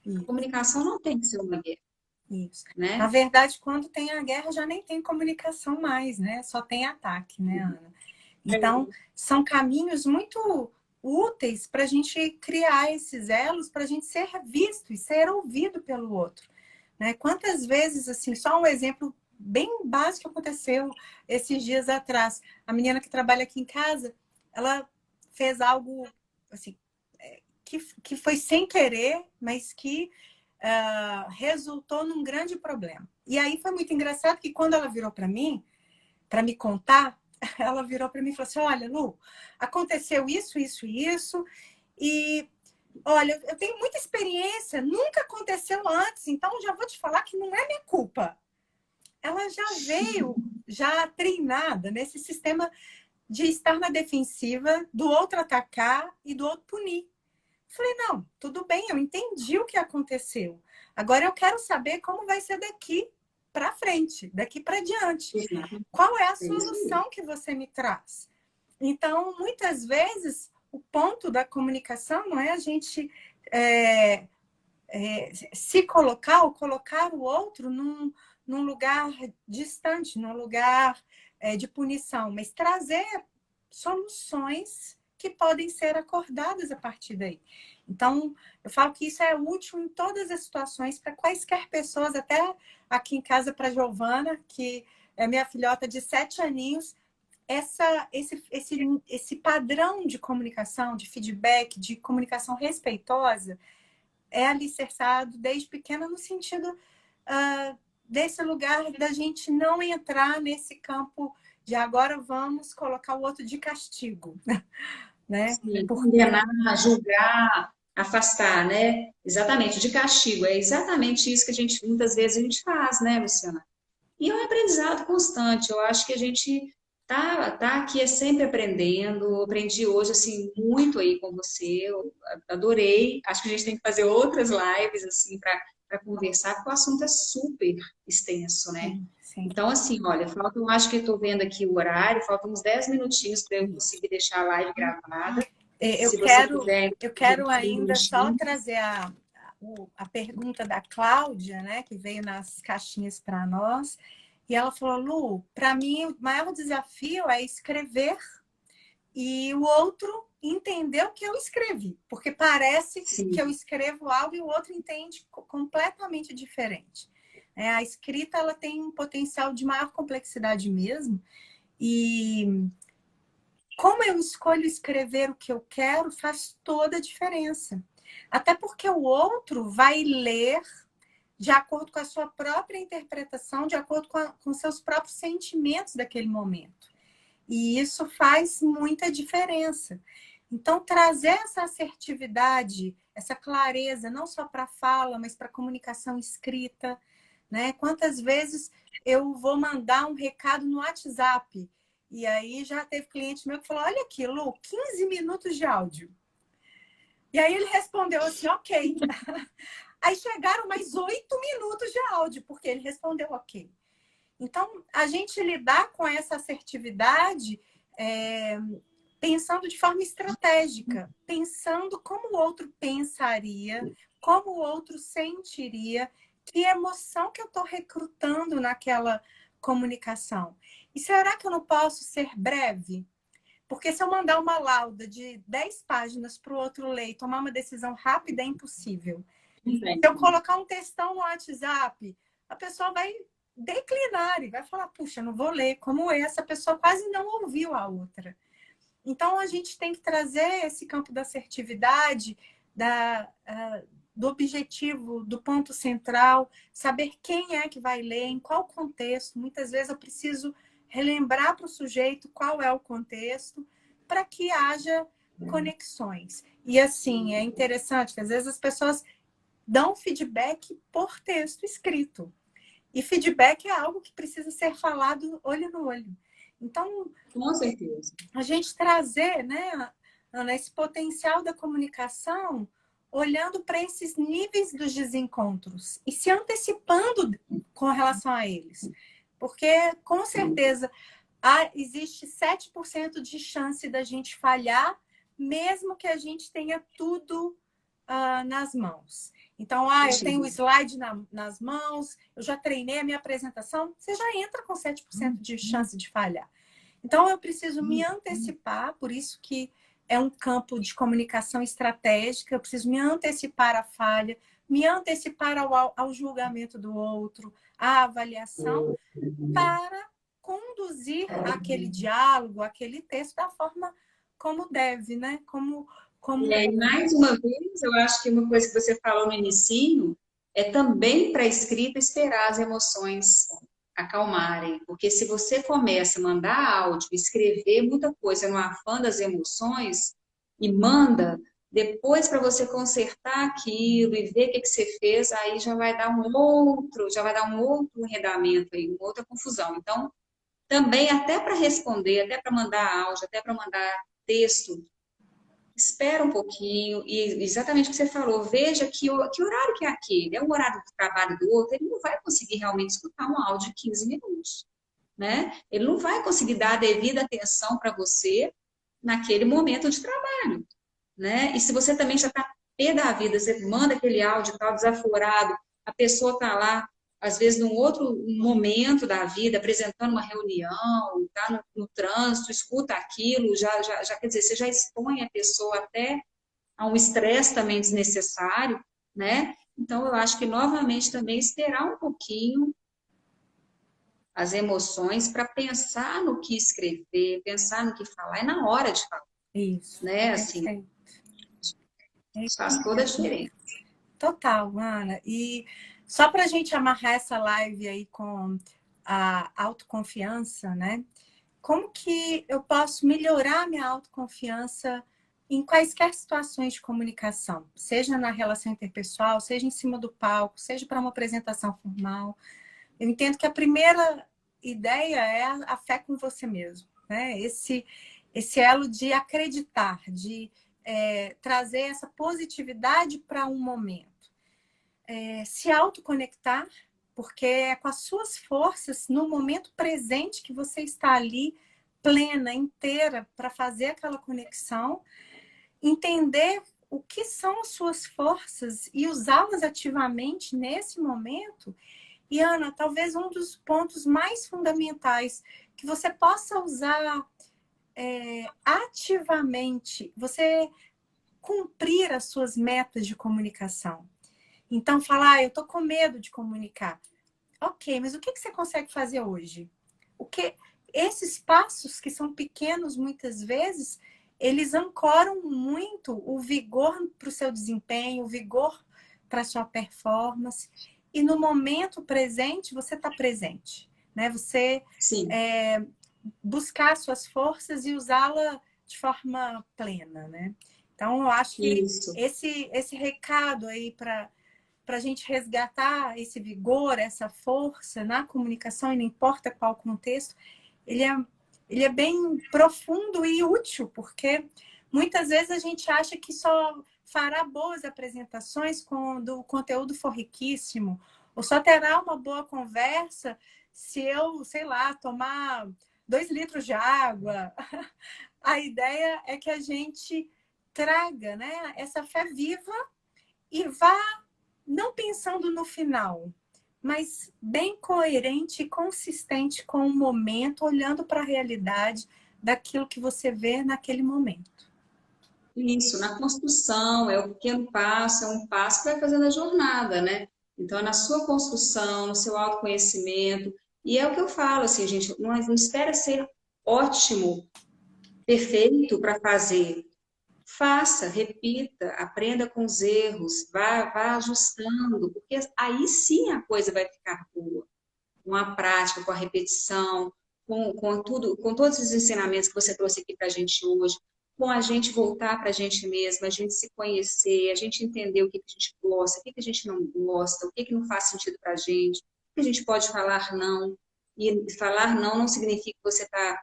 A Isso. comunicação não tem que ser uma guerra, Isso. Na né? verdade, quando tem a guerra, já nem tem comunicação mais, né? Só tem ataque, né, Ana? Então, são caminhos muito úteis para a gente criar esses elos, para a gente ser visto e ser ouvido pelo outro, né? Quantas vezes, assim, só um exemplo bem básico aconteceu esses dias atrás. A menina que trabalha aqui em casa, ela fez algo, assim, que foi sem querer, mas que resultou num grande problema. E aí foi muito engraçado que quando ela virou para mim, para me contar, ela virou para mim e falou assim: olha, Lu, aconteceu isso, isso e isso, e olha, eu tenho muita experiência, nunca aconteceu antes, então já vou te falar que não é minha culpa. Ela já veio já treinada nesse sistema de estar na defensiva, do outro atacar e do outro punir. Falei, não, tudo bem, eu entendi o que aconteceu. Agora eu quero saber como vai ser daqui para frente, daqui para diante. Qual é a solução que você me traz? Então, muitas vezes, o ponto da comunicação não é a gente se colocar ou colocar o outro num lugar distante, num lugar de punição, mas trazer soluções que podem ser acordadas a partir daí. Então, eu falo que isso é útil em todas as situações, para quaisquer pessoas, até aqui em casa para a Giovana, que é minha filhota de 7 aninhos, esse padrão de comunicação, de feedback, de comunicação respeitosa, é alicerçado desde pequena no sentido desse lugar da gente não entrar nesse campo de agora vamos colocar o outro de castigo, né? Sim, condenar, julgar, afastar, né? Exatamente, de castigo. É exatamente isso que a gente, muitas vezes, a gente faz, né, Luciana? E é um aprendizado constante. Eu acho que a gente tá aqui é sempre aprendendo. Aprendi hoje, assim, muito aí com você. Eu adorei. Acho que a gente tem que fazer outras lives, assim, para conversar, porque o assunto é super extenso, né? Sim, sim. Então, assim, olha, faltam, acho que estou vendo aqui o horário, faltam uns 10 minutinhos para eu conseguir deixar a live gravada. Eu Se você quero, puder, eu quero 10 ainda só minutinhos. trazer a pergunta da Cláudia, né, que veio nas caixinhas para nós. E ela falou, Lu, para mim o maior desafio é escrever e o outro entender o que eu escrevi, porque parece que eu Sim, escrevo algo e o outro entende completamente diferente. A escrita ela tem um potencial de maior complexidade mesmo, e como eu escolho escrever o que eu quero faz toda a diferença. Até porque o outro vai ler de acordo com a sua própria interpretação, de acordo com seus próprios sentimentos daquele momento. E isso faz muita diferença. Então, trazer essa assertividade, essa clareza, não só para a fala, mas para a comunicação escrita, né? Quantas vezes eu vou mandar um recado no WhatsApp e aí já teve cliente meu que falou, olha aqui, Lu, 15 minutos de áudio. E aí ele respondeu assim, ok. Aí chegaram mais 8 minutos de áudio, porque ele respondeu ok. Então, a gente lidar com essa assertividade pensando de forma estratégica, pensando como o outro pensaria, como o outro sentiria, que emoção que eu estou recrutando naquela comunicação. E será que eu não posso ser breve? Porque se eu mandar uma lauda de 10 páginas para o outro ler e tomar uma decisão rápida, é impossível. Se eu colocar um textão no WhatsApp, a pessoa vai declinar e vai falar, puxa, não vou ler. Como essa pessoa quase não ouviu a outra. Então, a gente tem que trazer esse campo da assertividade, do objetivo, do ponto central, saber quem é que vai ler, em qual contexto. Muitas vezes eu preciso relembrar para o sujeito qual é o contexto, para que haja conexões. E assim, é interessante que às vezes as pessoas dão feedback por texto escrito. E feedback é algo que precisa ser falado olho no olho. Então, com certeza. a gente trazer, né, Ana, esse potencial da comunicação, olhando para esses níveis dos desencontros e se antecipando com relação a eles. Porque, com certeza, existe 7% de chance da gente falhar, mesmo que a gente tenha tudo nas mãos. Então, eu tenho o slide nas mãos, eu já treinei a minha apresentação, você já entra com 7% de chance de falhar. Então, eu preciso me antecipar, por isso que é um campo de comunicação estratégica, eu preciso me antecipar à falha, me antecipar ao julgamento do outro, à avaliação, para conduzir aquele diálogo, aquele texto da forma como deve, né? Como... E mais uma vez, eu acho que uma coisa que você falou no inicinho é também para a escrita esperar as emoções acalmarem. Porque se você começa a mandar áudio, escrever muita coisa no afã das emoções e manda, depois para você consertar aquilo e ver o que você fez, aí já vai dar um outro enredamento aí, uma outra confusão. Então, também até para responder, até para mandar áudio, até para mandar texto, espera um pouquinho e exatamente o que você falou, veja que horário que é aquele, é o horário do trabalho do outro, ele não vai conseguir realmente escutar um áudio de 15 minutos, né? Ele não vai conseguir dar a devida atenção para você naquele momento de trabalho, né? E se você também já está pé da vida, você manda aquele áudio tal, desaforado, a pessoa está lá, às vezes, num outro momento da vida, apresentando uma reunião, está no trânsito, escuta aquilo, já quer dizer, você já expõe a pessoa até a um estresse também desnecessário, né? Então, eu acho que, novamente, também esperar um pouquinho as emoções para pensar no que escrever, pensar no que falar, é na hora de falar, Isso. né? Assim, faz toda a diferença. Total, Ana. E só para a gente amarrar essa live aí com a autoconfiança, né? Como que eu posso melhorar minha autoconfiança em quaisquer situações de comunicação? Seja na relação interpessoal, seja em cima do palco, seja para uma apresentação formal. Eu entendo que a primeira ideia é a fé com você mesmo, né? Esse elo de acreditar, de trazer essa positividade para um momento. Se autoconectar, porque é com as suas forças, no momento presente, que você está ali, plena, inteira, para fazer aquela conexão, entender o que são as suas forças e usá-las ativamente nesse momento. E, Ana, talvez um dos pontos mais fundamentais que você possa usar ativamente, você cumprir as suas metas de comunicação. Então, falar, eu estou com medo de comunicar. Ok, mas o que você consegue fazer hoje? Esses passos que são pequenos muitas vezes, eles ancoram muito o vigor para o seu desempenho, o vigor para a sua performance. E no momento presente, você está presente, né? Você buscar suas forças e usá-la de forma plena, né? Então, eu acho que esse recado aí para a gente resgatar esse vigor, essa força na comunicação, e não importa qual contexto, ele é bem profundo e útil, porque muitas vezes a gente acha que só fará boas apresentações quando o conteúdo for riquíssimo, ou só terá uma boa conversa se eu, sei lá, tomar 2 litros de água. A ideia é que a gente traga, né, essa fé viva e vá não pensando no final, mas bem coerente e consistente com o momento, olhando para a realidade daquilo que você vê naquele momento. Isso, na construção, é o pequeno passo, é um passo que vai fazendo a jornada, né? Então, é na sua construção, no seu autoconhecimento, e é o que eu falo, assim, gente, não espera ser ótimo, perfeito para fazer. Faça, repita, aprenda com os erros, vá ajustando, porque aí sim a coisa vai ficar boa. Com a prática, com a repetição, com todos os ensinamentos que você trouxe aqui para a gente hoje, com a gente voltar para a gente mesma, a gente se conhecer, a gente entender o que a gente gosta, o que a gente não gosta, o que não faz sentido para a gente, o que a gente pode falar não. E falar não significa que você está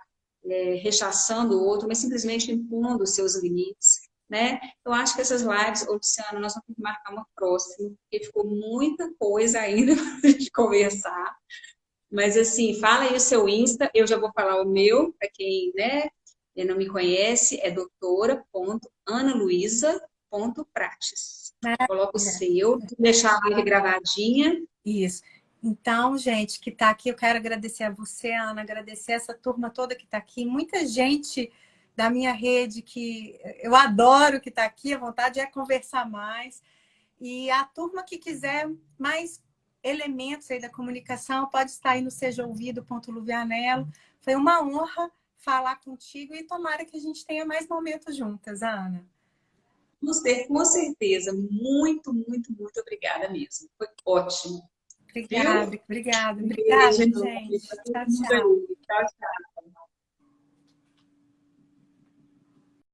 rechaçando o outro, mas simplesmente impondo os seus limites, né? Eu acho que essas lives, Luciana, nós vamos ter que marcar uma próxima, porque ficou muita coisa ainda para a gente conversar. Mas assim, fala aí o seu Insta, eu já vou falar o meu, para quem, né, não me conhece, é doutora.analuiza.prates. Coloca o seu, vou deixar a live gravadinha. Isso. Então, gente que está aqui, eu quero agradecer a você, Ana, agradecer essa turma toda que está aqui, muita gente da minha rede que eu adoro que está aqui, a vontade é conversar mais. E a turma que quiser mais elementos aí da comunicação, pode estar aí no sejaouvido.luvianello. Foi uma honra falar contigo e tomara que a gente tenha mais momentos juntas, Ana. Com certeza. Muito, muito, muito obrigada mesmo. Foi ótimo. Obrigada, obrigada. Beijo, Obrigada, gente. Tchau, tchau. tchau, tchau.